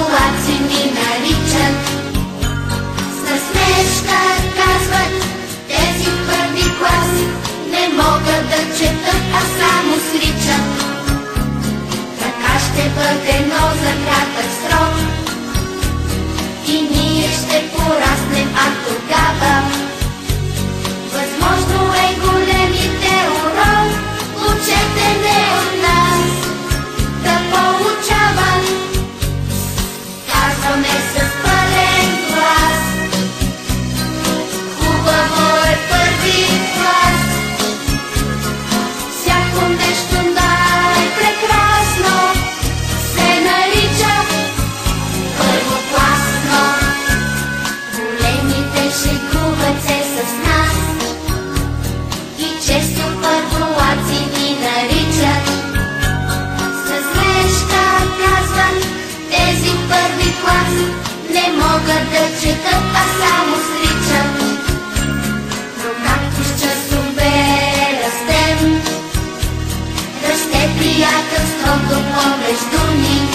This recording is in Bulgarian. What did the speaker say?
първолаци ни наричат. С насмешка казват, тези в първи клас не могат да четат, а само сричат. Така ще бъде, но за кратък срок, и ние ще пораснем, а тогава възможно е големите урок учетене от нас да получават. Казваме с пълен глас, хубаво е първи клас. Всяко нещо най-прекрасно се нарича първокласно. Големите шегуват се с нас и често първолаци ни наричат. С насмешка казват, тези в първи клас не могат да четат, а само сричат. Но както с часове растем, расте приятелството помежду ни.